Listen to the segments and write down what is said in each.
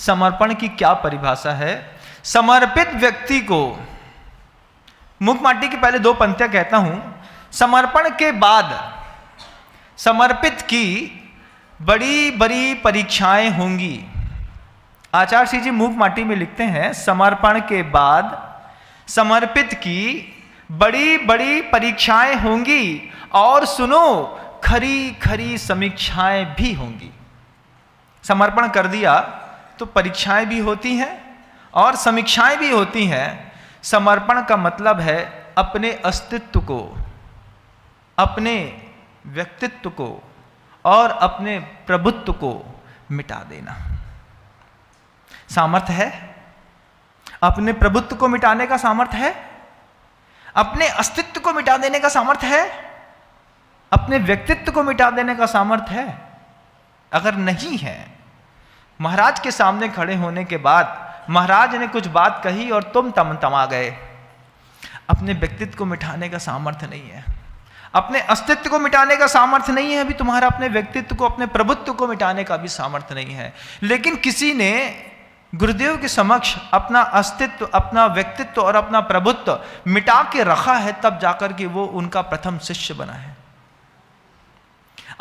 समर्पण की क्या परिभाषा है। समर्पित व्यक्ति को, मुख माटी की पहले 2 पंक्तियां कहता हूं। समर्पण के बाद समर्पित की बड़ी बड़ी परीक्षाएं होंगी। आचार्य श्री जी मूक माटी में लिखते हैं, समर्पण के बाद समर्पित की बड़ी बड़ी परीक्षाएं होंगी और सुनो, खरी खरी समीक्षाएं भी होंगी। समर्पण कर दिया तो परीक्षाएं भी होती हैं और समीक्षाएं भी होती हैं। समर्पण का मतलब है अपने अस्तित्व को, अपने व्यक्तित्व को और अपने प्रभुत्व को मिटा देना। सामर्थ्य है, अपने प्रभुत्व को मिटाने का सामर्थ्य है, अपने अस्तित्व को मिटा देने का सामर्थ्य है, अपने व्यक्तित्व को मिटा देने का सामर्थ्य है। अगर नहीं है, महाराज के सामने खड़े होने के बाद महाराज ने कुछ बात कही और तुम तमा गए, अपने व्यक्तित्व को मिटाने का सामर्थ्य नहीं है, अपने अस्तित्व को मिटाने का सामर्थ्य नहीं है, अभी तुम्हारा अपने व्यक्तित्व को, अपने प्रभुत्व को मिटाने का भी सामर्थ्य नहीं है। लेकिन किसी ने गुरुदेव के समक्ष अपना अस्तित्व, अपना व्यक्तित्व और अपना प्रभुत्व मिटा के रखा है, तब जाकर के वो उनका प्रथम शिष्य बना है।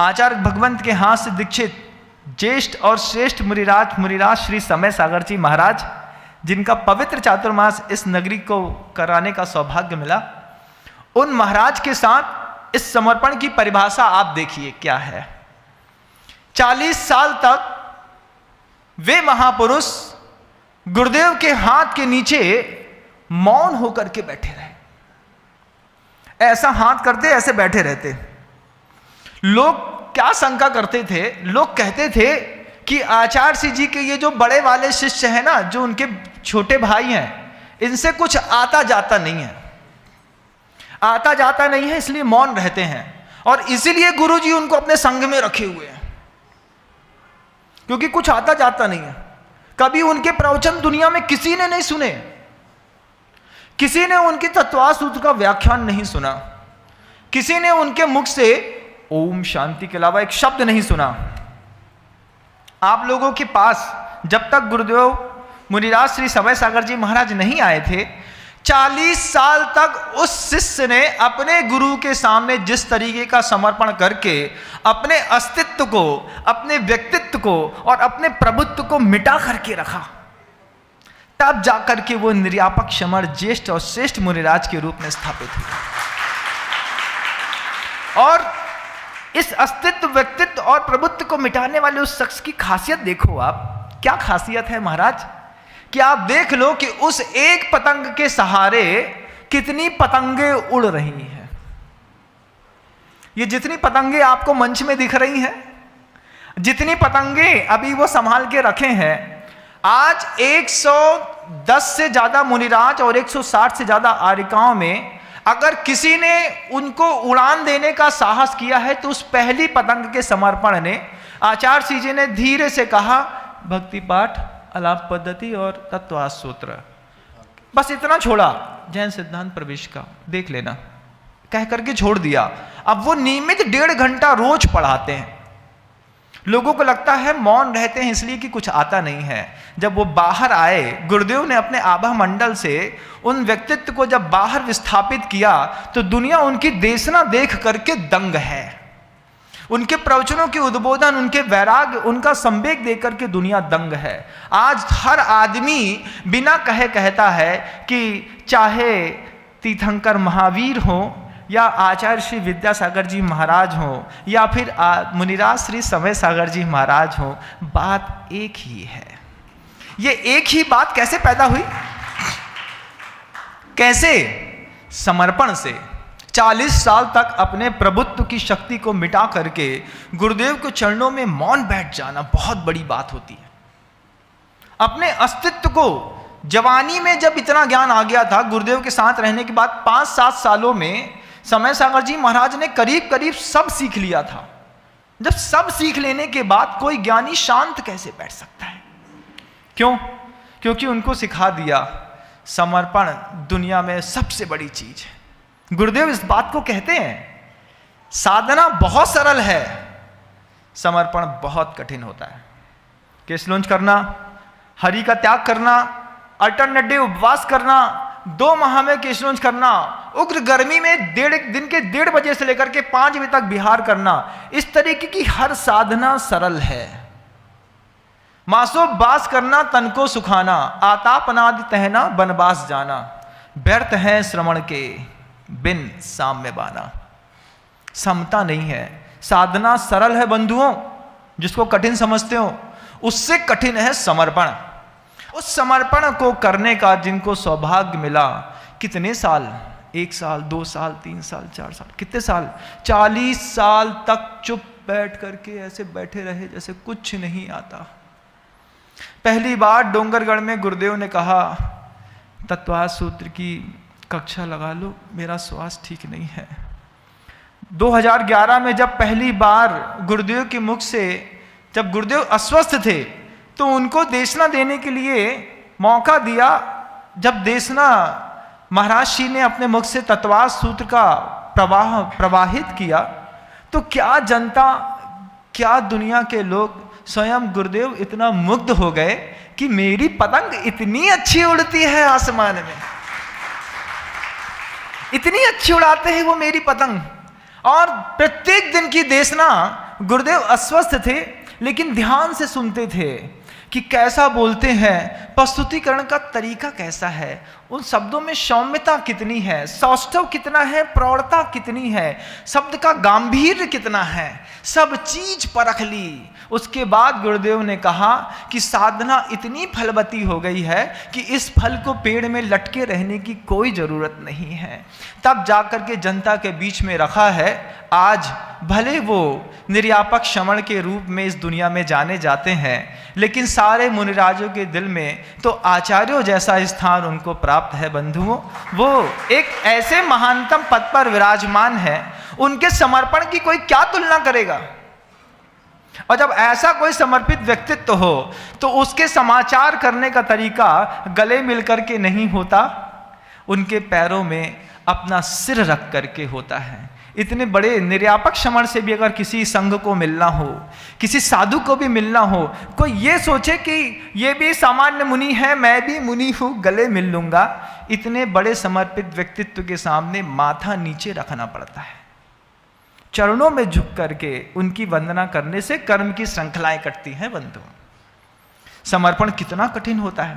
आचार्य भगवंत के हाथ से दीक्षित ज्येष्ठ और श्रेष्ठ मुनिराज श्री समय सागर जी महाराज, जिनका पवित्र चातुर्मास इस नगरी को कराने का सौभाग्य मिला, उन महाराज के साथ इस समर्पण की परिभाषा आप देखिए क्या है। 40 साल तक वे महापुरुष गुरुदेव के हाथ के नीचे मौन होकर के बैठे रहे। ऐसा हाथ करते, ऐसे बैठे रहते। लोग क्या शंका करते थे, लोग कहते थे कि आचार्य श्री जी के ये जो बड़े वाले शिष्य हैं ना, जो उनके छोटे भाई हैं, इनसे कुछ आता जाता नहीं है, आता जाता नहीं है, इसलिए मौन रहते हैं और इसीलिए गुरुजी उनको अपने संग में रखे हुए हैं, क्योंकि कुछ आता जाता नहीं है। कभी उनके प्रवचन दुनिया में किसी ने नहीं सुने, किसी ने उनके तत्वार्थ सूत्र का व्याख्यान नहीं सुना, किसी ने उनके मुख से ओम शांति के अलावा एक शब्द नहीं सुना। आप लोगों के पास जब तक गुरुदेव मुनिराज श्री समय सागर जी महाराज नहीं आए थे, 40 साल तक उस शिष्य ने अपने गुरु के सामने जिस तरीके का समर्पण करके अपने अस्तित्व को, अपने व्यक्तित्व को और अपने प्रभुत्व को मिटा करके रखा, तब जाकर के वो निर्यापक समर ज्येष्ठ और श्रेष्ठ मुनिराज के रूप में स्थापित हुए। और इस अस्तित्व, व्यक्तित्व और प्रभुत्व को मिटाने वाले उस शख्स की खासियत देखो आप, क्या खासियत है महाराज, कि आप देख लो कि उस एक पतंग के सहारे कितनी पतंगे उड़ रही हैं। ये जितनी पतंगे आपको मंच में दिख रही हैं, जितनी पतंगे अभी वो संभाल के रखे हैं, आज 110 से ज्यादा मुनिराज और 160 से ज्यादा आर्यिकाओं में अगर किसी ने उनको उड़ान देने का साहस किया है, तो उस पहली पतंग के समर्पण ने आचार्य श्री जी ने धीरे से कहा, भक्ति पाठ, अलाप पद्धति और तत्वार्थ सूत्र, बस इतना छोड़ा, जैन सिद्धांत प्रवेश का देख लेना, कह करके छोड़ दिया। अब वो नियमित 1.5 घंटा रोज पढ़ाते हैं। लोगों को लगता है मौन रहते हैं इसलिए कि कुछ आता नहीं है। जब वो बाहर आए, गुरुदेव ने अपने आभा मंडल से उन व्यक्तित्व को जब बाहर विस्थापित किया, तो दुनिया उनकी देशना देख करके दंग है। उनके प्रवचनों के उद्बोधन, उनके वैराग्य, उनका संवेग देख करके दुनिया दंग है। आज हर आदमी बिना कहे कहता है कि चाहे तीर्थंकर महावीर हो या आचार्य श्री विद्यासागर जी महाराज हो या फिर मुनिराज श्री समय सागर जी महाराज हो, बात एक ही है। ये एक ही बात कैसे पैदा हुई? कैसे? समर्पण से। 40 साल तक अपने प्रभुत्व की शक्ति को मिटा करके गुरुदेव के चरणों में मौन बैठ जाना बहुत बड़ी बात होती है। अपने अस्तित्व को, जवानी में जब इतना ज्ञान आ गया था, गुरुदेव के साथ रहने के बाद 5-7 सालों में समय सागर जी महाराज ने करीब करीब सब सीख लिया था। जब सब सीख लेने के बाद कोई ज्ञानी शांत कैसे बैठ सकता है? क्यों? क्योंकि उनको सिखा दिया समर्पण दुनिया में सबसे बड़ी चीज है। गुरुदेव इस बात को कहते हैं, साधना बहुत सरल है, समर्पण बहुत कठिन होता है। केस लॉन्च करना, हरि का त्याग करना, अल्टरनेटिव उपवास करना, 2 माह में केशरोंज करना, उग्र गर्मी में दिन के 1:30 बजे से लेकर के 5 बजे तक विहार करना, इस तरीके की हर साधना सरल है। मासोपवास करना, तन को सुखाना, आतापनादि तहना, वनवास जाना, व्यर्थ है श्रवण के बिन साम्य बाना। समता नहीं है, साधना सरल है बंधुओं, जिसको कठिन समझते हो उससे कठिन है समर्पण। उस समर्पण को करने का जिनको सौभाग्य मिला, कितने साल, 1 साल, 2 साल, 3 साल, 4 साल, कितने साल, 40 साल तक चुप बैठ करके ऐसे बैठे रहे जैसे कुछ नहीं आता। पहली बार डोंगरगढ़ में गुरुदेव ने कहा, तत्वास सूत्र की कक्षा लगा लो, मेरा स्वास्थ्य ठीक नहीं है। 2011 में जब पहली बार गुरुदेव के मुख से, जब गुरुदेव अस्वस्थ थे तो उनको देशना देने के लिए मौका दिया। जब देशना महाराज जी ने अपने मुख से तत्वास सूत्र का प्रवाहित किया तो क्या जनता, क्या दुनिया के लोग, स्वयं गुरुदेव इतना मुग्ध हो गए कि मेरी पतंग इतनी अच्छी उड़ती है आसमान में, इतनी अच्छी उड़ाते हैं वो मेरी पतंग। और प्रत्येक दिन की देशना गुरुदेव अस्वस्थ थे लेकिन ध्यान से सुनते थे कि कैसा बोलते हैं, प्रस्तुतिकरण का तरीका कैसा है, उन शब्दों में सौम्यता कितनी है, सौष्ठव कितना है, प्रौढ़ता कितनी है, शब्द का गांभीर्य कितना है, सब चीज परख ली। उसके बाद गुरुदेव ने कहा कि साधना इतनी फलवती हो गई है कि इस फल को पेड़ में लटके रहने की कोई जरूरत नहीं है। तब जाकर के जनता के बीच में रखा है। आज भले वो निर्यापक श्रवण के रूप में इस दुनिया में जाने जाते हैं, लेकिन सारे मुनिराजों के दिल में तो आचार्यों जैसा स्थान उनको प्राप्त है बंधुओं। वो एक ऐसे महानतम पद पर विराजमान है, उनके समर्पण की कोई क्या तुलना करेगा। और जब ऐसा कोई समर्पित व्यक्तित्व हो तो उसके समाचार करने का तरीका गले मिलकर के नहीं होता, उनके पैरों में अपना सिर रख करके होता है। इतने बड़े निर्यापक श्रवण से भी अगर किसी संघ को मिलना हो, किसी साधु को भी मिलना हो, कोई ये सोचे कि ये भी सामान्य मुनि है, मैं भी मुनि हूँ, गले मिल लूंगा, इतने बड़े समर्पित व्यक्तित्व के सामने माथा नीचे रखना पड़ता है। चरणों में झुक करके उनकी वंदना करने से कर्म की श्रृंखलाएं कटती हैं बंधु। समर्पण कितना कठिन होता है।